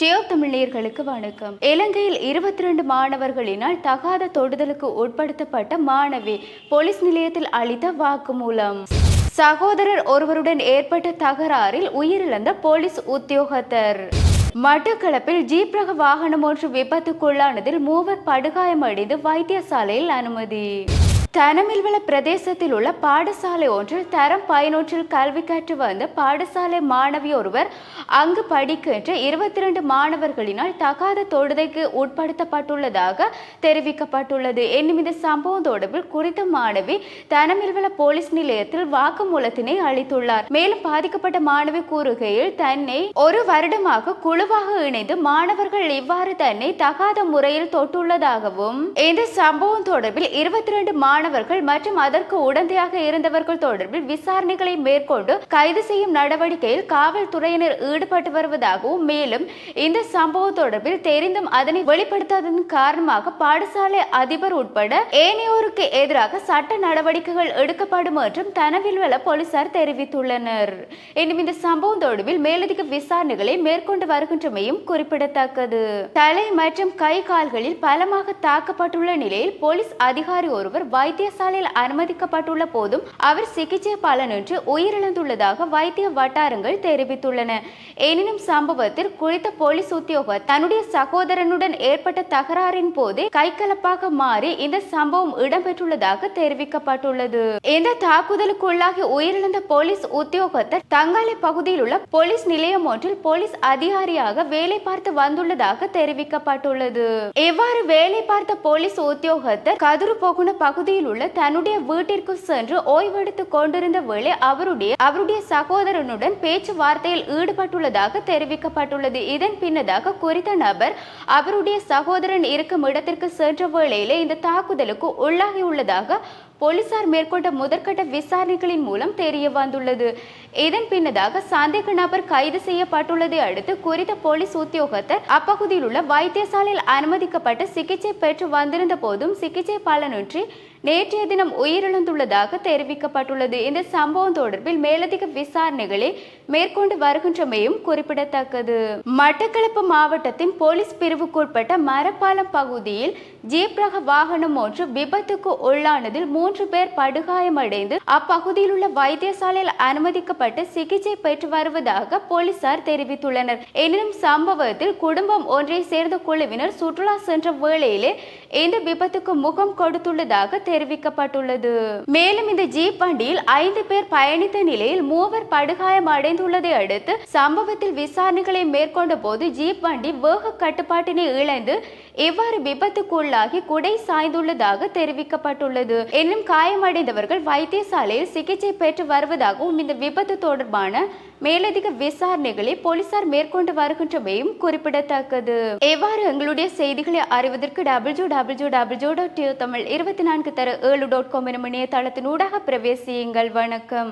தமிழர்களுக்கு வணக்கம். இலங்கையில் 22 மாணவர்களினால் தகாத தொடுதலுக்கு உட்படுத்தப்பட்ட மாணவி போலீஸ் நிலையத்தில் அளித்த வாக்குமூலம். சகோதரர் ஒருவருடன் ஏற்பட்ட தகராறில் உயிரிழந்த போலீஸ் உத்தியோகத்தர். மட்டக்களப்பில் ஜீப் ரக வாகனம் ஒன்று விபத்துக்குள்ளானதில் 3 படுகாயமடைந்து வைத்தியசாலையில் அனுமதி. தனமில்வள பிரதேசத்தில் உள்ள பாடசாலை ஒன்றில் தரம் பயனொன்றில் கல்வி கற்று வந்த பாடசாலை மாணவி ஒருவர் அங்கு படிக்கின்ற 22 மாணவர்களினால் தகாத தொடுதைக்கு உட்படுத்தப்பட்டுள்ளதாக தெரிவிக்கப்பட்டுள்ளது. என்னும் இந்த சம்பவம் தொடர்பில் குறித்த மாணவி தனமில்வள போலீஸ் நிலையத்தில் வாக்குமூலத்தினை அளித்துள்ளார். மேலும் பாதிக்கப்பட்ட மாணவி கூறுகையில், தன்னை ஒரு வருடமாக குழுவாக இணைந்து மாணவர்கள் இவ்வாறு தன்னை தகாத முறையில் தொட்டுள்ளதாகவும், இந்த சம்பவம் தொடர்பில் 22 மாணவர்கள் மற்றும் அதற்கு உடந்தையாக இருந்தவர்கள் தொடர்பில் விசாரணைகளை மேற்கொண்டு கைது செய்யும் நடவடிக்கையில் காவல்துறையினர் ஈடுபட்டு வருவதாகவும், மேலும் இந்த சம்பவம் தொடர்பில் தெரிந்தும் அதனை வெளிப்படுத்தாததன் காரணமாக பாடசாலை அதிபர் உட்பட ஏனையோருக்கு எதிராக சட்ட நடவடிக்கைகள் எடுக்கப்படும் என்றும் தனவில்வள போலீசார் தெரிவித்துள்ளனர். இன்னும் இந்த சம்பவம் தொடர்பில் மேலதிக விசாரணைகளை மேற்கொண்டு வருகின்றமையும் குறிப்பிடத்தக்கது. தலை மற்றும் கை கால்களில் பலமாக தாக்கப்பட்டுள்ள நிலையில் போலீஸ் அதிகாரி ஒருவர் வைத்தியசாலையில் அனுமதிக்கப்பட்டுள்ள போதும் அவர் சிகிச்சை பலனின்றி உயிரிழந்துள்ளதாக வைத்திய வட்டாரங்கள் தெரிவித்துள்ளன. எனினும் சம்பவத்தில் குறித்த போலீஸ் உத்தியோகர் தன்னுடைய சகோதரனுடன் ஏற்பட்ட தகராறின் போதே கைகலப்பாக மாறி இந்த சம்பவம் இடம்பெற்றுள்ளதாக தெரிவிக்கப்பட்டுள்ளது. இந்த தாக்குதலுக்குள்ளாகி உயிரிழந்த போலீஸ் உத்தியோகத்தர் தங்காலை பகுதியில் உள்ள போலீஸ் நிலையம் ஒன்றில் போலீஸ் அதிகாரியாக வேலை பார்த்து வந்துள்ளதாக தெரிவிக்கப்பட்டுள்ளது. இவ்வாறு வேலை பார்த்த போலீஸ் உத்தியோகத்தர் கதுரு போகுன பகுதியில் உள்ள தன்னுடைய வீட்டிற்கு சென்று ஓய்வெடுத்துக் கொண்டிருந்த வேளை அவருடைய சகோதரனுடன் பேச்சுவார்த்தையில் ஈடுபட்டுள்ளதாக தெரிவிக்கப்பட்டுள்ளது. இதன் பின்னதாக குறித்த நபர் அவருடைய சகோதரன் இருக்கும் இடத்திற்கு சென்ற வேளையிலே இந்த தாக்குதலுக்கு உள்ளாகியுள்ளதாக போலீசார் மேற்கொண்ட முதற்கட்ட விசாரணைகளின் மூலம் தெரிய வந்துள்ளது. இதன் பின்னதாக சந்தேக நபர் கைது செய்யப்பட்டுள்ளதை அடுத்து குறித்த போலீஸ் உத்தியோகத்தர் அப்பகுதியில் உள்ள வைத்தியசாலையில் அனுமதிக்கப்பட்டு சிகிச்சை பெற்று வந்திருந்த போதும் சிகிச்சை பலனின்றி நேற்றைய தினம் உயிரிழந்துள்ளதாக தெரிவிக்கப்பட்டுள்ளது. இந்த சம்பவம் தொடர்பில் மேலதிக விசாரணைகளை மேற்கொண்டு வருகின்றமையும் குறிப்பிடத்தக்கது. மட்டக்களப்பு மாவட்டத்தின் போலீஸ் பிரிவுக்குட்பட்ட மரப்பாலம் பகுதியில் ஜீப் ரக வாகனம் ஒன்று விபத்துக்கு உள்ளானதில் 3 பேர் படுகாயமடைந்து அப்பகுதியில் உள்ள வைத்தியசாலையில் அனுமதிக்கப்பட்டு சிகிச்சை பெற்று வருவதாக போலீசார் தெரிவித்துள்ளனர். எனினும் சம்பவத்தில் குடும்பம் ஒன்றை சேர்ந்த குழுவினர் சுற்றுலா சென்ற வேளையிலே இந்த விபத்துக்கு முகம் கொடுத்துள்ளதாக தெரிவிக்கப்பட்டுள்ளது. மேலும் இந்த ஜீப் வண்டியில் 5 பேர் பயணித்த நிலையில் 3 படுகாயம் அடைந்துள்ளதை அடுத்து சம்பவத்தில் விசாரணைகளை மேற்கொண்ட போது ஜீப் வண்டி வேக கட்டுப்பாட்டினை இழந்து இவ்வாறு விபத்துக்குள்ளாகி குடை சாய்ந்துள்ளதாக தெரிவிக்கப்பட்டுள்ளது. இன்னும் காயமடைந்தவர்கள் வைத்தியசாலையில் சிகிச்சை பெற்று வருவதாகவும் இந்த விபத்து தொடர்பான மேலதிக விசாரணைகளை போலீசார் மேற்கொண்டு வருகின்றமையும் குறிப்பிடத்தக்கது. எவ்வாறு எங்களுடைய செய்திகளை அறிவதற்கு www.tamil24 எனும் இணையதளத்தின் ஊடாக பிரவேசியுங்கள். வணக்கம்.